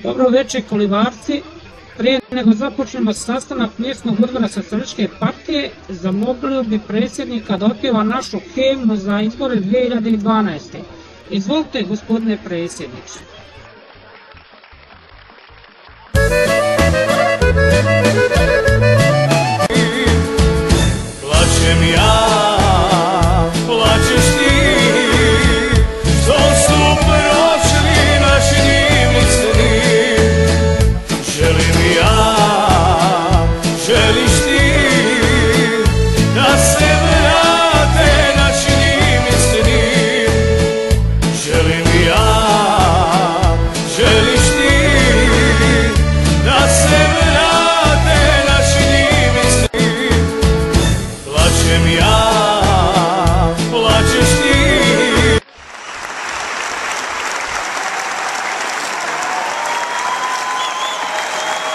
Dobro večer, Kolivarci. Prije nego započnemo sastanak mjesnog odbora Socijalističke partije, zamolio bi predsjednika da otpjeva našu himnu za izbore 2012. Izvolite, gospodine predsjedniče. Plačem ja